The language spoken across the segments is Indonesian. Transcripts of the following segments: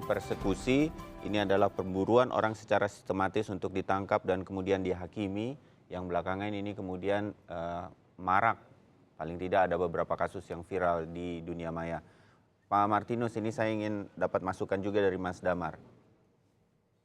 Persekusi ini adalah pemburuan orang secara sistematis untuk ditangkap dan kemudian dihakimi, yang belakangan ini kemudian marak. Paling tidak ada beberapa kasus yang viral di dunia maya. Pak Martinus, ini saya ingin dapat masukan juga dari Mas Damar.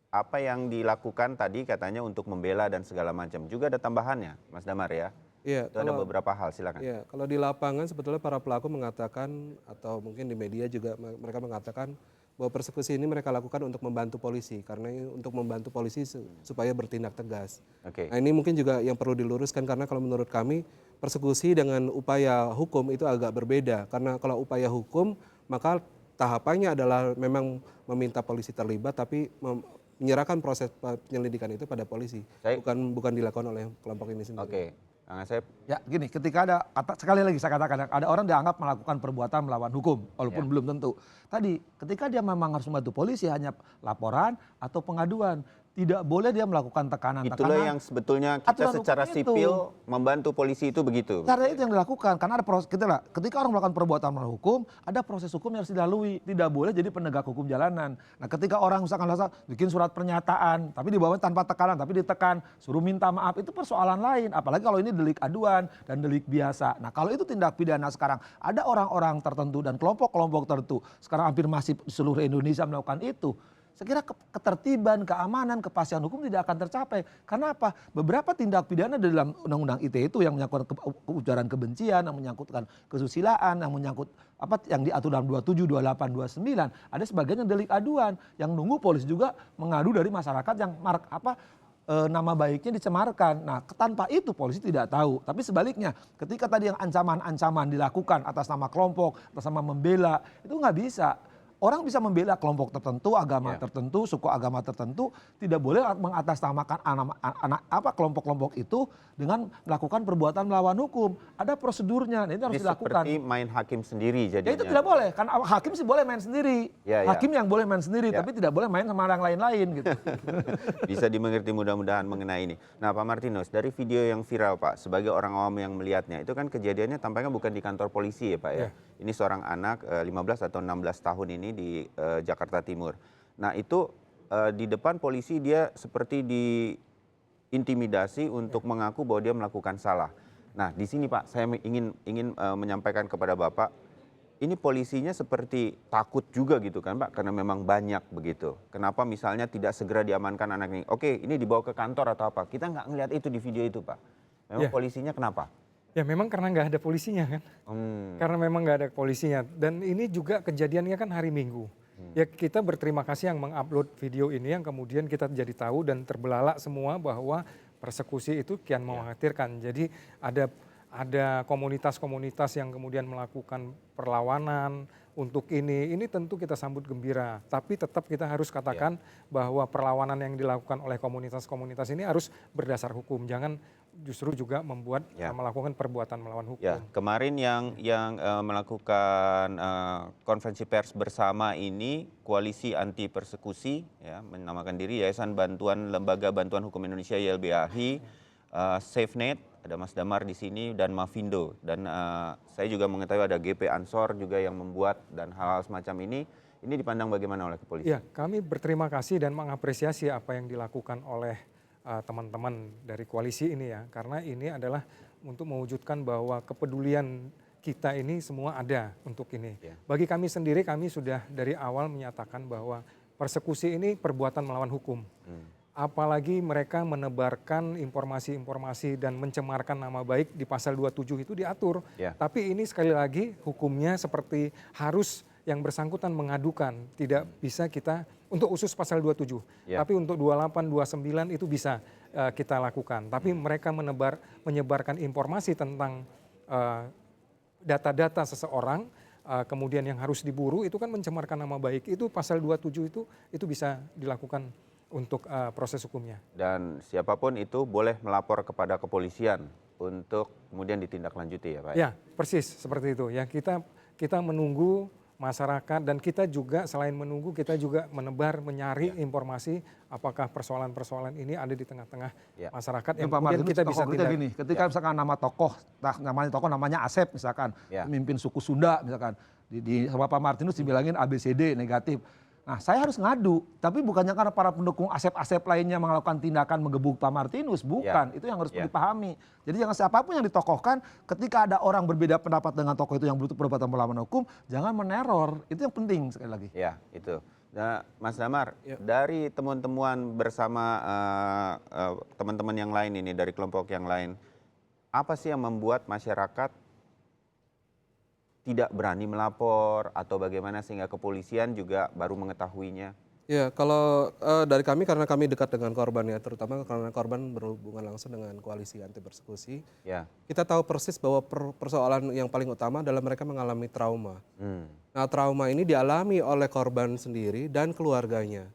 Apa yang dilakukan tadi katanya untuk membela dan segala macam, juga ada tambahannya Mas Damar ya? Iya, Itu ada beberapa hal, silakan. Iya, kalau di lapangan sebetulnya para pelaku mengatakan, atau mungkin di media juga mereka mengatakan bahwa persekusi ini mereka lakukan untuk membantu polisi, karena untuk membantu polisi supaya bertindak tegas. Oke. Nah, ini mungkin juga yang perlu diluruskan, karena kalau menurut kami persekusi dengan upaya hukum itu agak berbeda, karena kalau upaya hukum maka tahapannya adalah memang meminta polisi terlibat, tapi menyerahkan proses penyelidikan itu pada polisi, bukan dilakukan oleh kelompok ini sendiri. Oke. Kang Asep. Ya gini, ketika sekali lagi saya katakan, ada orang dianggap melakukan perbuatan melawan hukum, walaupun belum tentu. Tadi, ketika dia memang harus membantu polisi, hanya laporan atau pengaduan. Tidak boleh dia melakukan tekanan-tekanan. Itulah yang sebetulnya kita secara sipil membantu polisi itu begitu. Cara itu yang dilakukan, karena ada proses, ketika orang melakukan perbuatan melawan hukum, ada proses hukum yang harus dilalui. Tidak boleh jadi penegak hukum jalanan. Nah, ketika orang misalkan bikin surat pernyataan, tapi dibawa tanpa tekanan, tapi ditekan, suruh minta maaf, itu persoalan lain. Apalagi kalau ini delik aduan dan delik biasa. Nah, kalau itu tindak pidana sekarang, ada orang-orang tertentu dan kelompok-kelompok tertentu, sekarang hampir masih seluruh Indonesia melakukan itu. Saya kira ketertiban, keamanan, kepastian hukum tidak akan tercapai. Karena apa? Beberapa tindak pidana dalam Undang-Undang ITE itu yang menyangkut ujaran kebencian, yang menyangkutkan kesusilaan, yang menyangkut yang diatur dalam 27, 28, 29. Ada sebagian yang delik aduan, yang nunggu polisi juga mengadu dari masyarakat yang nama baiknya dicemarkan. Nah, tanpa itu polisi tidak tahu. Tapi sebaliknya, ketika tadi yang ancaman-ancaman dilakukan atas nama kelompok, atas nama membela, itu nggak bisa. Orang bisa membela kelompok tertentu, agama tertentu, suku agama tertentu, tidak boleh mengatasnamakan kelompok-kelompok itu dengan melakukan perbuatan melawan hukum. Ada prosedurnya, ini harus dilakukan. Seperti main hakim sendiri jadinya. Ya itu tidak boleh, karena hakim sih boleh main sendiri. Hakim yang boleh main sendiri, tapi tidak boleh main sama orang lain-lain gitu. Bisa dimengerti mudah-mudahan mengenai ini. Nah, Pak Martinus, dari video yang viral Pak, sebagai orang awam yang melihatnya, itu kan kejadiannya tampaknya bukan di kantor polisi ya Pak ya. Ini seorang anak 15 atau 16 tahun ini di Jakarta Timur. Nah, itu di depan polisi dia seperti diintimidasi untuk mengaku bahwa dia melakukan salah. Nah, di sini Pak, saya ingin menyampaikan kepada Bapak, ini polisinya seperti takut juga gitu kan Pak, karena memang banyak begitu. Kenapa misalnya tidak segera diamankan anak ini? Oke, ini dibawa ke kantor atau apa? Kita nggak ngelihat itu di video itu Pak. Memang polisinya kenapa? Ya memang karena nggak ada polisinya kan, karena memang nggak ada polisinya. Dan ini juga kejadiannya kan hari Minggu. Ya kita berterima kasih yang mengupload video ini, yang kemudian kita jadi tahu dan terbelalak semua bahwa persekusi itu kian mengkhawatirkan. Jadi ada komunitas-komunitas yang kemudian melakukan perlawanan untuk ini tentu kita sambut gembira. Tapi tetap kita harus katakan bahwa perlawanan yang dilakukan oleh komunitas-komunitas ini harus berdasar hukum. Jangan justru juga melakukan perbuatan melawan hukum. Ya, kemarin yang melakukan konferensi pers bersama ini Koalisi Anti Persekusi, ya, menamakan diri Yayasan Lembaga Bantuan Hukum Indonesia YLBAHI, SafeNet, ada Mas Damar di sini dan Mavindo, dan saya juga mengetahui ada GP Ansor juga yang membuat, dan hal-hal semacam ini dipandang bagaimana oleh kepolisian? Ya, kami berterima kasih dan mengapresiasi apa yang dilakukan oleh teman-teman dari koalisi ini ya, karena ini adalah untuk mewujudkan bahwa kepedulian kita ini semua ada untuk ini. Bagi kami sendiri, kami sudah dari awal menyatakan bahwa persekusi ini perbuatan melawan hukum. Apalagi mereka menebarkan informasi-informasi dan mencemarkan nama baik di pasal 27 itu diatur. Tapi ini sekali lagi hukumnya seperti harus yang bersangkutan mengadukan, tidak bisa kita untuk khusus pasal 27. Tapi untuk 28, 29 itu bisa kita lakukan. Tapi mereka menyebarkan informasi tentang data-data seseorang, kemudian yang harus diburu, itu kan mencemarkan nama baik. Itu pasal 27 itu bisa dilakukan untuk proses hukumnya. Dan siapapun itu boleh melapor kepada kepolisian untuk kemudian ditindaklanjuti ya Pak? Ya, persis seperti itu. Ya, kita menunggu masyarakat, dan kita juga selain menunggu, kita juga menyari informasi apakah persoalan-persoalan ini ada di tengah-tengah masyarakat yang kemudian kita bisa tindak. Gini, ketika misalkan namanya tokoh namanya Asep misalkan, pemimpin suku Sunda misalkan, sama Pak Martinus dibilangin ABCD negatif. Nah, saya harus ngadu, tapi bukannya karena para pendukung Asep-Asep lainnya melakukan tindakan menggebuk Pak Martinus, bukan. Itu yang harus dipahami. Jadi jangan siapapun yang ditokohkan, ketika ada orang berbeda pendapat dengan tokoh itu yang berbuat perbuatan melawan hukum, jangan meneror. Itu yang penting sekali lagi. Ya, itu. Nah, Mas Damar, dari temuan-temuan bersama teman-teman yang lain ini, dari kelompok yang lain, apa sih yang membuat masyarakat tidak berani melapor atau bagaimana sehingga kepolisian juga baru mengetahuinya? Ya, kalau dari kami karena kami dekat dengan korban ya, terutama karena korban berhubungan langsung dengan koalisi anti persekusi. Ya. Kita tahu persis bahwa persoalan yang paling utama adalah mereka mengalami trauma. Nah, trauma ini dialami oleh korban sendiri dan keluarganya.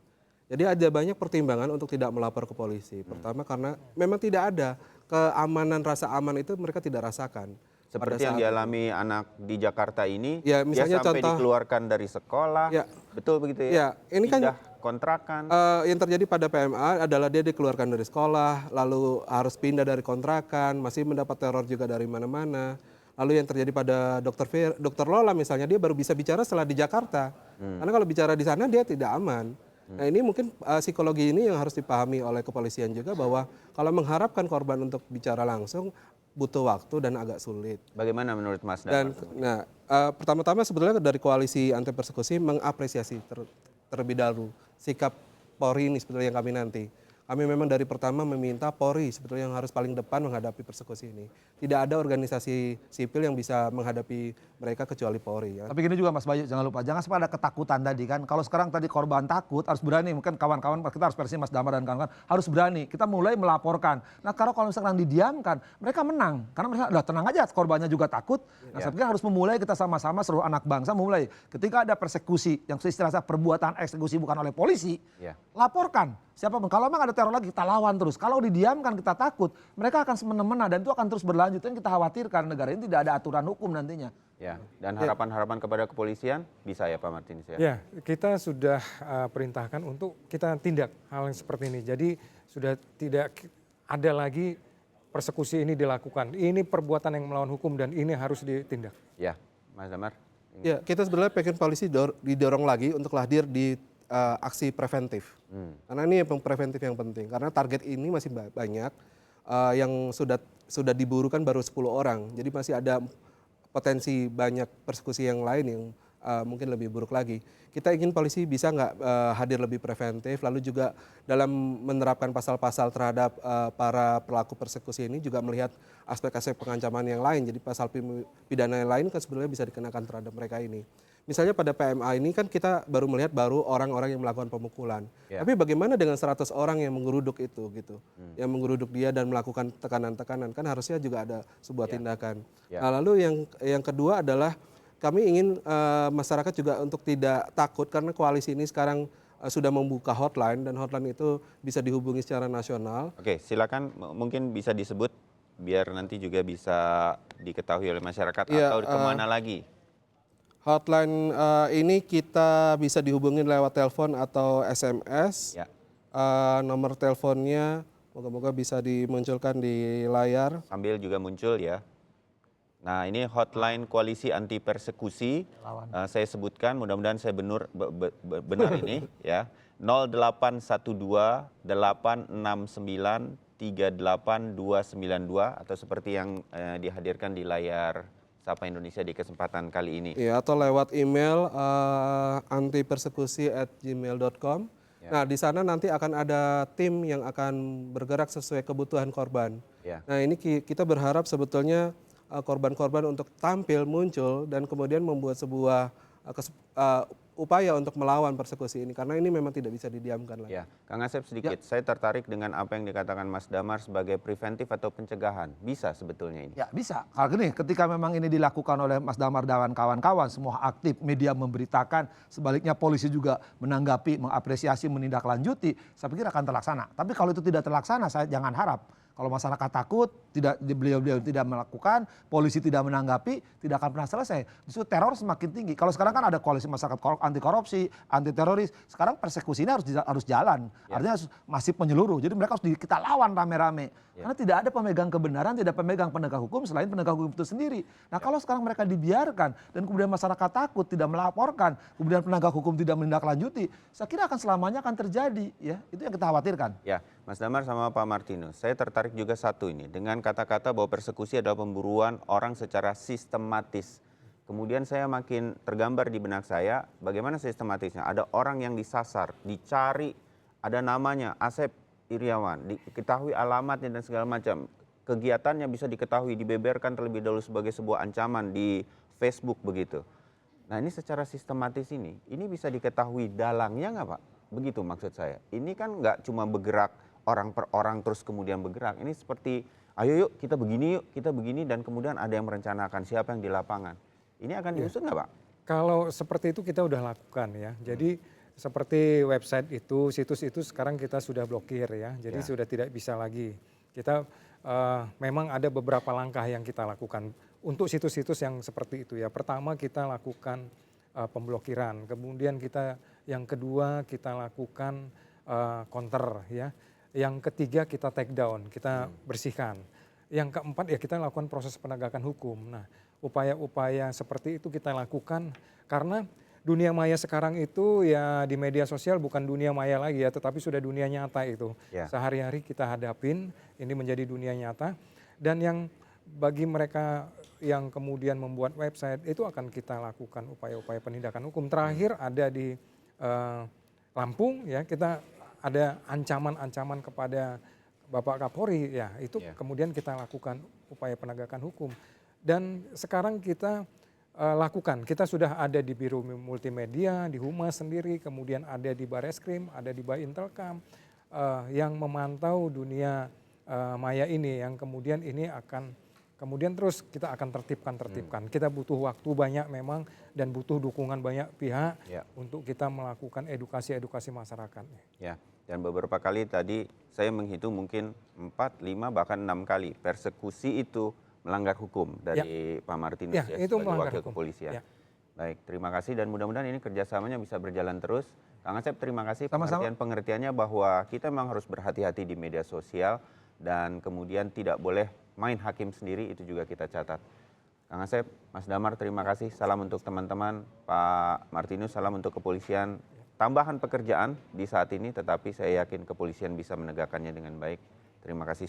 Jadi ada banyak pertimbangan untuk tidak melapor ke polisi. Pertama karena memang tidak ada keamanan, rasa aman itu mereka tidak rasakan. Seperti yang dialami anak di Jakarta ini, ya, misalnya dia sampai contoh, dikeluarkan dari sekolah, betul begitu ya? Ya, ini pindah kan kontrakan. Yang terjadi pada PMA adalah dia dikeluarkan dari sekolah, lalu harus pindah dari kontrakan, masih mendapat teror juga dari mana-mana. Lalu yang terjadi pada Dr. Lola misalnya, dia baru bisa bicara setelah di Jakarta. Karena kalau bicara di sana dia tidak aman. Nah ini mungkin psikologi ini yang harus dipahami oleh kepolisian juga, bahwa kalau mengharapkan korban untuk bicara langsung, butuh waktu dan agak sulit. Bagaimana menurut Mas Damar? Nah, pertama-tama sebetulnya dari koalisi anti persekusi mengapresiasi terlebih dahulu sikap Polri ini sebetulnya yang kami nanti. Kami memang dari pertama meminta Polri sebetulnya yang harus paling depan menghadapi persekusi ini. Tidak ada organisasi sipil yang bisa menghadapi mereka kecuali Polri. Ya. Tapi gini juga Mas Bayu, jangan lupa, jangan sampai ada ketakutan tadi kan. Kalau sekarang tadi korban takut, harus berani. Mungkin kawan-kawan, kita harus versi Mas Damar dan kawan-kawan, harus berani. Kita mulai melaporkan. Nah kalau misalkan didiamkan, mereka menang. Karena mereka udah tenang aja, korbannya juga takut. Nah saya pikir harus memulai kita sama-sama seluruh anak bangsa mulai. Ketika ada persekusi, yang istilahnya perbuatan eksekusi bukan oleh polisi, laporkan. Siapapun, kalau memang ada teror lagi, kita lawan terus. Kalau didiamkan, kita takut, mereka akan semena-mena dan itu akan terus berlanjut. Yang kita khawatirkan negara ini tidak ada aturan hukum nantinya. Ya, dan harapan-harapan kepada kepolisian bisa ya Pak Martinus ya? Ya, kita sudah perintahkan untuk kita tindak hal yang seperti ini. Jadi sudah tidak ada lagi persekusi ini dilakukan. Ini perbuatan yang melawan hukum dan ini harus ditindak. Ya, Mas Damar. Ya, kita sebenarnya pengen polisi didorong lagi untuk hadir di aksi preventif. Karena ini yang preventif yang penting. Karena target ini masih banyak yang sudah diburu kan baru 10 orang. Jadi masih ada potensi banyak persekusi yang lain yang mungkin lebih buruk lagi. Kita ingin polisi bisa nggak hadir lebih preventif, lalu juga dalam menerapkan pasal-pasal terhadap para pelaku persekusi ini juga melihat aspek-aspek pengancaman yang lain. Jadi pasal pidana yang lain kan sebenarnya bisa dikenakan terhadap mereka ini. Misalnya pada PMA ini kan kita baru melihat orang-orang yang melakukan pemukulan. Tapi bagaimana dengan 100 orang yang menggeruduk itu gitu. Yang menggeruduk dia dan melakukan tekanan-tekanan, kan harusnya juga ada sebuah tindakan. Nah, lalu yang kedua adalah kami ingin masyarakat juga untuk tidak takut karena koalisi ini sekarang sudah membuka hotline dan hotline itu bisa dihubungi secara nasional. Oke, silakan mungkin bisa disebut biar nanti juga bisa diketahui oleh masyarakat atau kemana lagi. Hotline ini kita bisa dihubungin lewat telepon atau SMS. Nomor teleponnya moga-moga bisa dimunculkan di layar. Sambil juga muncul ya. Nah ini hotline koalisi anti persekusi. Saya sebutkan, mudah-mudahan saya benar ini ya. 0812 869 38292 atau seperti yang dihadirkan di layar Sapa Indonesia di kesempatan kali ini. Iya, atau lewat email antipersekusi@gmail.com. Nah, di sana nanti akan ada tim yang akan bergerak sesuai kebutuhan korban. Nah, ini kita berharap sebetulnya korban-korban untuk tampil, muncul, dan kemudian membuat sebuah upaya untuk melawan persekusi ini. Karena ini memang tidak bisa didiamkan lagi. Ya, Kang Asep sedikit, saya tertarik dengan apa yang dikatakan Mas Damar sebagai preventif atau pencegahan. Bisa sebetulnya ini? Ya bisa. Kalau gini, ketika memang ini dilakukan oleh Mas Damar dan kawan-kawan, semua aktif, media memberitakan, sebaliknya polisi juga menanggapi, mengapresiasi, menindaklanjuti, saya pikir akan terlaksana. Tapi kalau itu tidak terlaksana, saya jangan harap. Kalau masyarakat takut, beliau tidak melakukan, polisi tidak menanggapi, tidak akan pernah selesai. Justru teror semakin tinggi. Kalau sekarang kan ada koalisi masyarakat anti korupsi, anti teroris. Sekarang persekusi ini harus jalan. Artinya masif menyeluruh. Jadi mereka harus kita lawan rame-rame. Karena tidak ada pemegang kebenaran, tidak pemegang penegak hukum selain penegak hukum itu sendiri. Nah kalau sekarang mereka dibiarkan dan kemudian masyarakat takut, tidak melaporkan, kemudian penegak hukum tidak menindaklanjuti, saya kira akan selamanya akan terjadi. Ya, itu yang kita khawatirkan. Ya, Mas Damar sama Pak Martinus, saya tertarik juga satu ini dengan kata-kata bahwa persekusi adalah pemburuan orang secara sistematis. Kemudian saya makin tergambar di benak saya bagaimana sistematisnya. Ada orang yang disasar, dicari, ada namanya Asep Iriawan, diketahui alamatnya dan segala macam. Kegiatannya bisa diketahui, dibeberkan terlebih dahulu sebagai sebuah ancaman di Facebook begitu. Nah ini secara sistematis ini bisa diketahui dalangnya nggak Pak? Begitu maksud saya. Ini kan nggak cuma bergerak orang per orang terus kemudian bergerak. Ini seperti ayo yuk kita begini dan kemudian ada yang merencanakan siapa yang di lapangan. Ini akan diusut nggak Pak? Kalau seperti itu kita udah lakukan ya. Jadi seperti website itu, situs itu sekarang kita sudah blokir ya. Jadi sudah tidak bisa lagi. Kita memang ada beberapa langkah yang kita lakukan untuk situs-situs yang seperti itu ya. Pertama kita lakukan pemblokiran, kemudian yang kedua kita lakukan counter ya. Yang ketiga kita take down, kita bersihkan. Yang keempat ya kita lakukan proses penegakan hukum. Nah, upaya-upaya seperti itu kita lakukan karena dunia maya sekarang itu ya di media sosial bukan dunia maya lagi ya, tetapi sudah dunia nyata itu. Sehari-hari kita hadapin, ini menjadi dunia nyata. Dan yang bagi mereka yang kemudian membuat website itu akan kita lakukan upaya-upaya penindakan hukum. Terakhir ada di Lampung ya, kita ada ancaman-ancaman kepada Bapak Kapolri ya, itu kemudian kita lakukan upaya penegakan hukum. Dan sekarang kita lakukan, kita sudah ada di Biro Multimedia, di Humas sendiri, kemudian ada di Bareskrim, ada di Baintelkam yang memantau dunia maya ini, yang kemudian ini akan kemudian terus kita akan tertibkan. Kita butuh waktu banyak memang dan butuh dukungan banyak pihak untuk kita melakukan edukasi masyarakat. Ya, dan beberapa kali tadi saya menghitung mungkin 4, 5 bahkan 6 kali persekusi itu melanggar hukum dari Pak Martinus ya itu sebagai melanggar wakil hukum. kepolisian. Baik, terima kasih dan mudah-mudahan ini kerjasamanya bisa berjalan terus. Kang Asep terima kasih pengertiannya bahwa kita memang harus berhati-hati di media sosial dan kemudian tidak boleh main hakim sendiri, itu juga kita catat. Kang Asep, Mas Damar terima kasih, salam untuk teman-teman, Pak Martinus salam untuk kepolisian. Tambahan pekerjaan di saat ini tetapi saya yakin kepolisian bisa menegakkannya dengan baik. Terima kasih